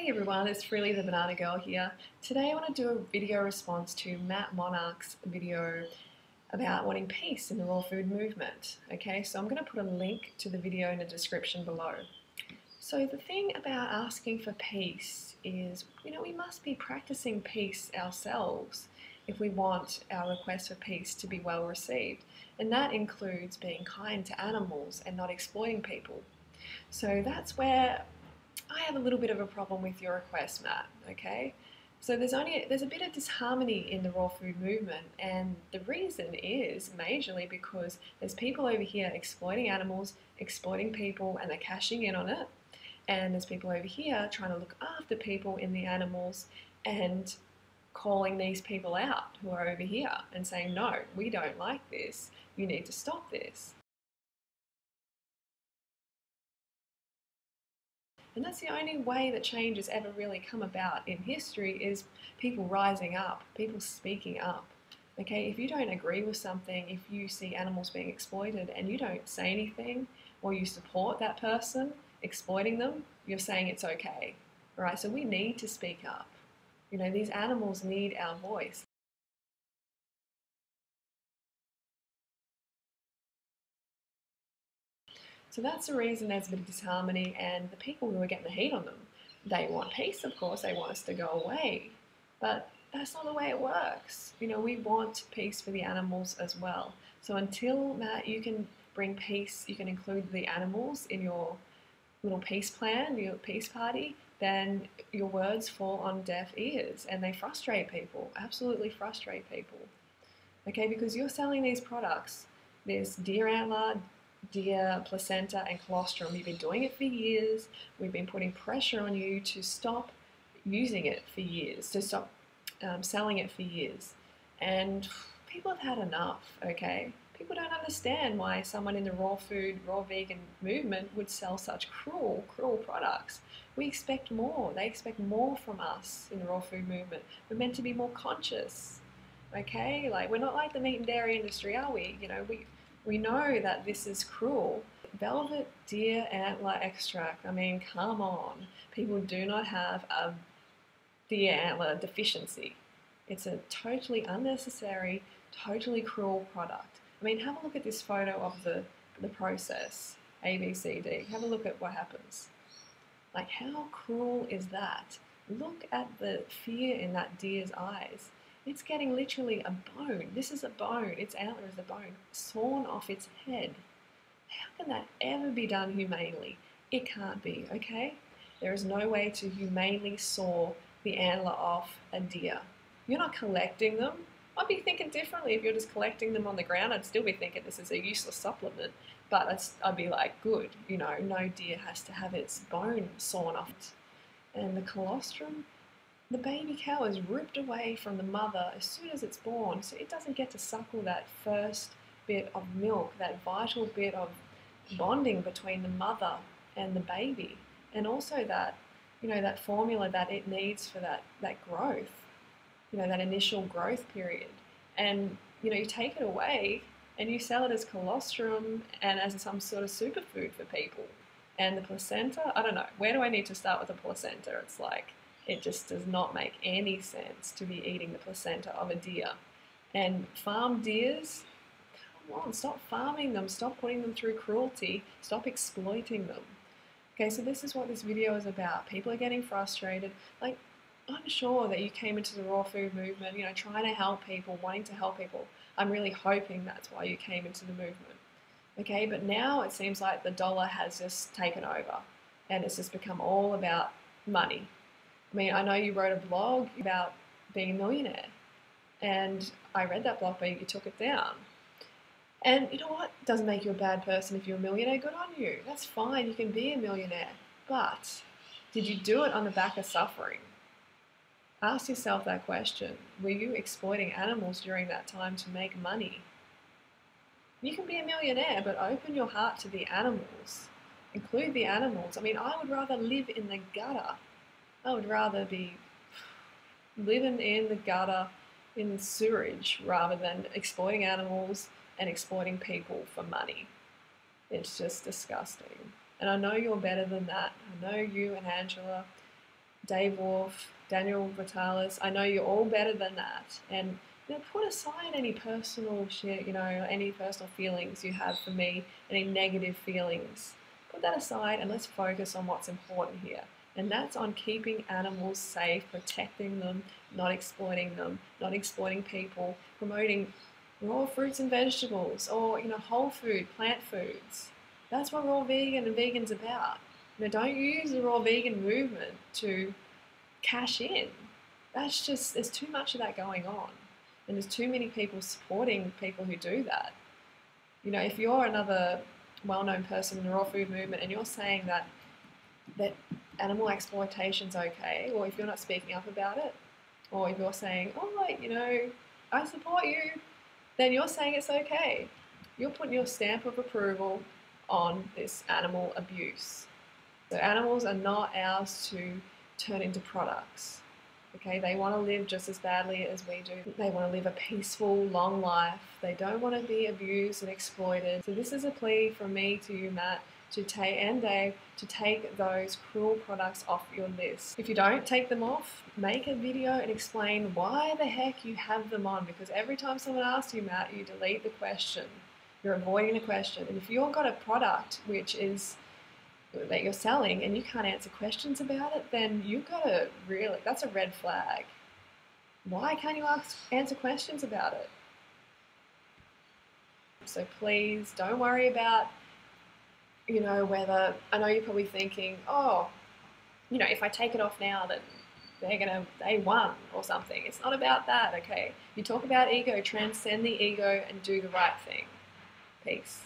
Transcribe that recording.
Hey everyone, it's Freely the Banana Girl here. Today I want to do a video response to Matt Monarch's video about wanting peace in the raw food movement. Okay, so I'm going to put a link to the video in the description below. So the thing about asking for peace is, we must be practicing peace ourselves if we want our request for peace to be well received. And that includes being kind to animals and not exploiting people. So that's where I have a little bit of a problem with your request, Matt, okay? So there's a bit of disharmony in the raw food movement, and the reason is majorly because there's people over here exploiting animals, exploiting people, and they're cashing in on it. And there's people over here trying to look after people in the animals and calling these people out who are over here and saying, no, we don't like this, you need to stop this. And that's the only way that change has ever really come about in history is people rising up, people speaking up. Okay, if you don't agree with something, if you see animals being exploited and you don't say anything or you support that person exploiting them, you're saying it's okay. All right, so we need to speak up. These animals need our voice. So that's the reason there's a bit of disharmony, and the people who are getting the heat on them, they want peace, of course, they want us to go away, but that's not the way it works. We want peace for the animals as well. So until, Matt, you can bring peace, you can include the animals in your little peace plan, your peace party, then your words fall on deaf ears and they frustrate people, absolutely frustrate people. Okay, because you're selling these products, this Deer Antler, deer placenta and colostrum. You've been doing it for years. We've been putting pressure on you to stop using it for years, to stop selling it for years. And people have had enough, okay? People don't understand why someone in the raw food, raw vegan movement would sell such cruel products. We expect more. They expect more from us in the raw food movement. We're meant to be more conscious, okay? Like, we're not like the meat and dairy industry, are we? We know that this is cruel. Velvet deer antler extract, I mean, come on. People do not have a deer antler deficiency. It's a totally unnecessary, totally cruel product. I mean, have a look at this photo of the process, A, B, C, D. Have a look at what happens. Like, how cruel is that? Look at the fear in that deer's eyes. It's getting literally a bone. This is a bone. Its antler is a bone sawn off its head. How can that ever be done humanely? It can't be, okay? There is no way to humanely saw the antler off a deer. You're not collecting them. I'd be thinking differently if you're just collecting them on the ground. I'd still be thinking this is a useless supplement. But I'd be like, good, no deer has to have its bone sawn off. And the colostrum, the baby cow is ripped away from the mother as soon as it's born, so it doesn't get to suckle that first bit of milk, that vital bit of bonding between the mother and the baby, and also that, that formula that it needs for that growth, that initial growth period. And, you take it away and you sell it as colostrum and as some sort of superfood for people. And the placenta, I don't know, where do I need to start with the placenta? It's like, it just does not make any sense to be eating the placenta of a deer. And farm deers, come on, stop farming them, stop putting them through cruelty, stop exploiting them. Okay, so this is what this video is about. People are getting frustrated. Like, I'm sure that you came into the raw food movement, trying to help people, wanting to help people. I'm really hoping that's why you came into the movement. Okay, but now it seems like the dollar has just taken over and it's just become all about money. I mean, I know you wrote a blog about being a millionaire, and I read that blog, but you took it down. And you know what? It doesn't make you a bad person if you're a millionaire. Good on you. That's fine. You can be a millionaire. But did you do it on the back of suffering? Ask yourself that question. Were you exploiting animals during that time to make money? You can be a millionaire, but open your heart to the animals. Include the animals. I mean, I would rather live in the gutter. I would rather be living in the gutter, in sewage, rather than exploiting animals and exploiting people for money. It's just disgusting. And I know you're better than that. I know you and Angela, Dave Wolfe, Daniel Vitalis. I know you're all better than that. And put aside any personal shit, any personal feelings you have for me, any negative feelings. Put that aside and let's focus on what's important here. And that's on keeping animals safe, protecting them, not exploiting them, not exploiting people, promoting raw fruits and vegetables, or whole food, plant foods. That's what raw vegan and vegan's about. Don't use the raw vegan movement to cash in. There's too much of that going on. And there's too many people supporting people who do that. If you're another well-known person in the raw food movement and you're saying that animal exploitation's okay, or if you're not speaking up about it, or if you're saying, I support you, then you're saying it's okay. You're putting your stamp of approval on this animal abuse. So animals are not ours to turn into products. Okay, they want to live just as badly as we do. They want to live a peaceful, long life. They don't want to be abused and exploited. So this is a plea from me to you, Matt, and Dave, to take those cruel products off your list. If you don't take them off, make a video and explain why the heck you have them on, because every time someone asks you, Matt, you delete the question. You're avoiding the question. And if you've got a product that you're selling and you can't answer questions about it, then you've got to that's a red flag. Why can't you answer questions about it? So please don't worry about, whether, I know you're probably thinking, if I take it off now, then they won or something. It's not about that, okay? You talk about ego, transcend the ego and do the right thing. Peace.